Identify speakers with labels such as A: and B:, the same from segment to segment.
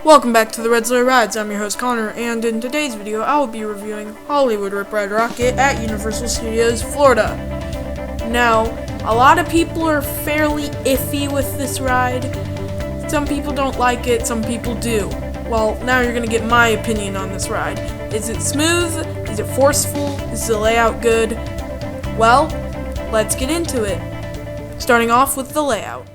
A: Welcome back to the Red Sleigh Rides. I'm your host Connor, and in today's video I will be reviewing Hollywood Rip Ride Rockit at Universal Studios, Florida. Now, a lot of people are fairly iffy with this ride. Some people don't like it, some people do. Well, now you're going to get my opinion on this ride. Is it smooth? Is it forceful? Is the layout good? Well, let's get into it. Starting off with the layout.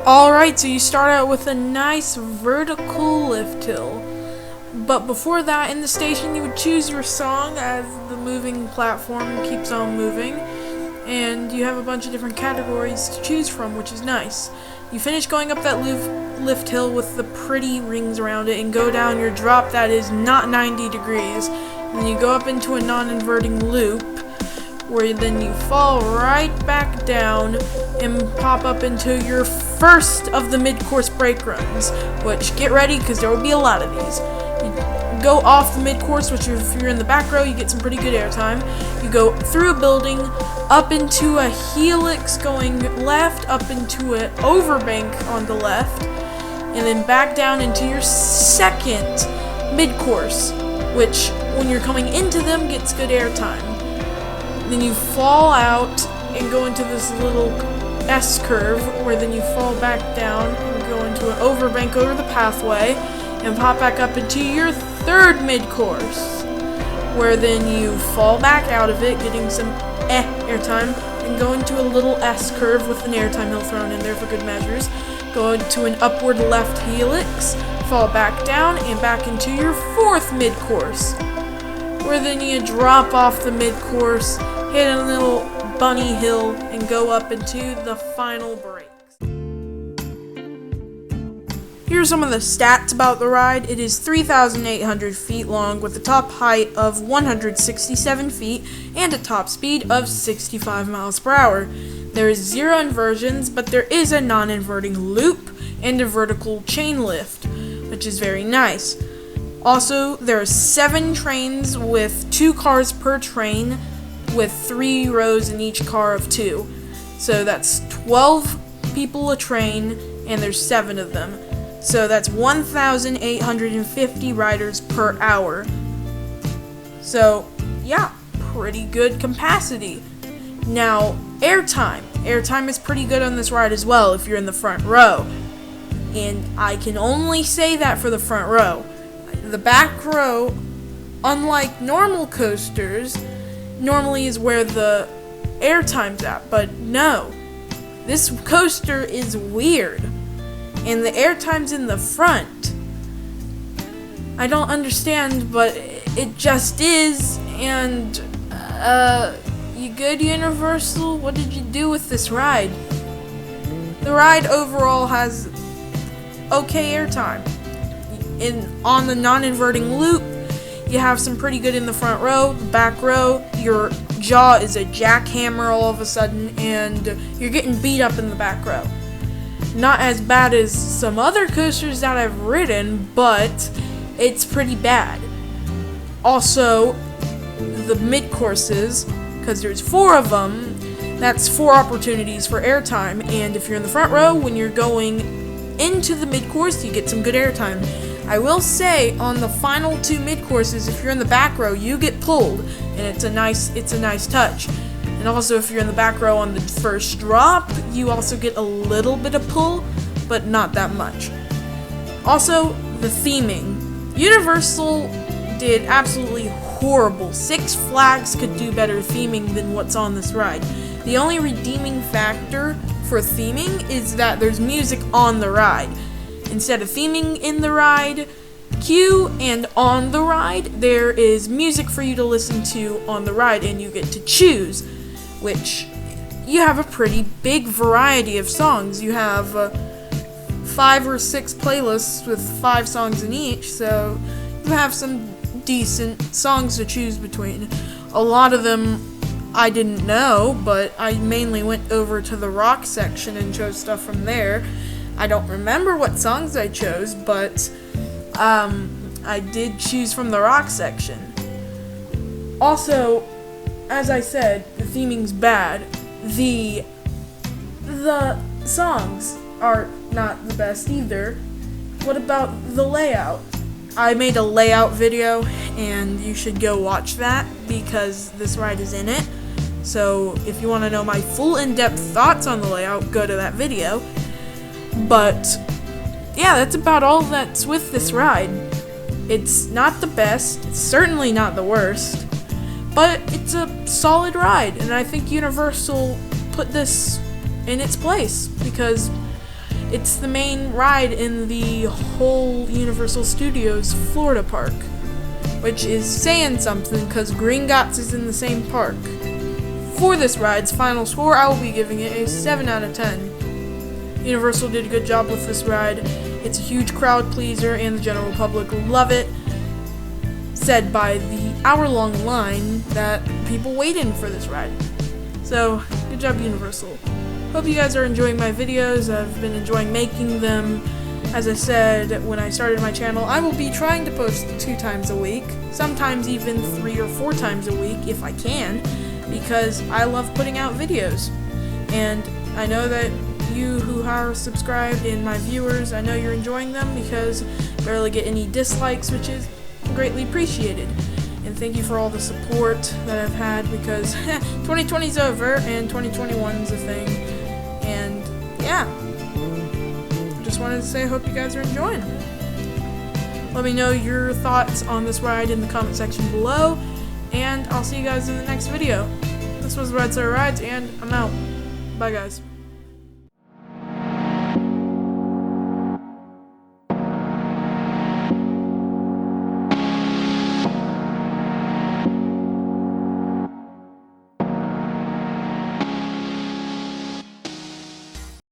A: Alright, so you start out with a nice vertical lift hill. But before that, in the station, you would choose your song as the moving platform keeps on moving. And you have a bunch of different categories to choose from, which is nice. You finish going up that lift hill with the pretty rings around it and go down your drop that is not 90 degrees. And then you go up into a non-inverting loop, where then you fall right back down and pop up into your first of the mid-course brake runs, which, get ready because there will be a lot of these. You go off the mid-course, which if you're in the back row, you get some pretty good airtime. You go through a building, up into a helix going left, up into an overbank on the left, and then back down into your second mid-course, which, when you're coming into them, gets good airtime. Then you fall out and go into this little S-curve, where then you fall back down and go into an overbank over the pathway and pop back up into your third mid-course, where then you fall back out of it, getting some airtime, and go into a little S-curve with an airtime hill thrown in there for good measures. Go into an upward left helix, fall back down, and back into your fourth mid-course, where then you drop off the mid-course, hit a little bunny hill, and go up into the final brakes. Here are some of the stats about the ride. It is 3,800 feet long with a top height of 167 feet and a top speed of 65 miles per hour. There is 0 inversions, but there is a non-inverting loop and a vertical chain lift, which is very nice. Also, there are 7 trains with 2 cars per train, with 3 rows in each car of 2. So that's 12 people a train, and there's 7 of them. So that's 1,850 riders per hour. So, yeah, pretty good capacity. Now, airtime. Airtime is pretty good on this ride as well if you're in the front row. And I can only say that for the front row. The back row, unlike normal coasters, normally is where the airtime's at, but no. This coaster is weird, and the airtime's in the front. I don't understand, but it just is, and, you good, Universal? What did you do with this ride? The ride overall has okay airtime. On the non-inverting loop, you have some pretty good in the front row. The back row, your jaw is a jackhammer all of a sudden, and you're getting beat up in the back row. Not as bad as some other coasters that I've ridden, but it's pretty bad. Also, the mid-courses, because there's 4 of them, that's 4 opportunities for airtime, and if you're in the front row, when you're going into the mid-course, you get some good airtime. I will say, on the final 2 mid-courses, if you're in the back row, you get pulled, and it's a nice touch. And also, if you're in the back row on the first drop, you also get a little bit of pull, but not that much. Also, the theming. Universal did absolutely horrible. Six Flags could do better theming than what's on this ride. The only redeeming factor for theming is that there's music on the ride. Instead of theming in the ride queue and on the ride, there is music for you to listen to on the ride, and you get to choose, which you have a pretty big variety of songs. You have 5 or 6 playlists with 5 songs in each, so you have some decent songs to choose between. A lot of them I didn't know, but I mainly went over to the rock section and chose stuff from there. I don't remember what songs I chose, but I did choose from the rock section. Also, as I said, the theming's bad. The songs are not the best either. What about the layout? I made a layout video, and you should go watch that because this ride is in it. So if you want to know my full in-depth thoughts on the layout, go to that video. But yeah, that's about all that's with this ride. It's not the best, it's certainly not the worst, but it's a solid ride, and I think Universal put this in its place because it's the main ride in the whole Universal Studios Florida park, which is saying something because Gringotts is in the same park. For this ride's final score, I will be giving it a 7 out of 10. Universal did a good job with this ride. It's a huge crowd pleaser and the general public love it, said by the hour-long line that people wait in for this ride. So, good job Universal. Hope you guys are enjoying my videos. I've been enjoying making them. As I said when I started my channel, I will be trying to post 2 times a week, sometimes even 3 or 4 times a week if I can, because I love putting out videos. And I know that you who are subscribed and my viewers, I know you're enjoying them because I barely get any dislikes, which is greatly appreciated. And thank you for all the support that I've had because 2020's over and 2021's a thing. And yeah, just wanted to say I hope you guys are enjoying. Let me know your thoughts on this ride in the comment section below, and I'll see you guys in the next video. This was Red Star Rides, and I'm out. Bye guys.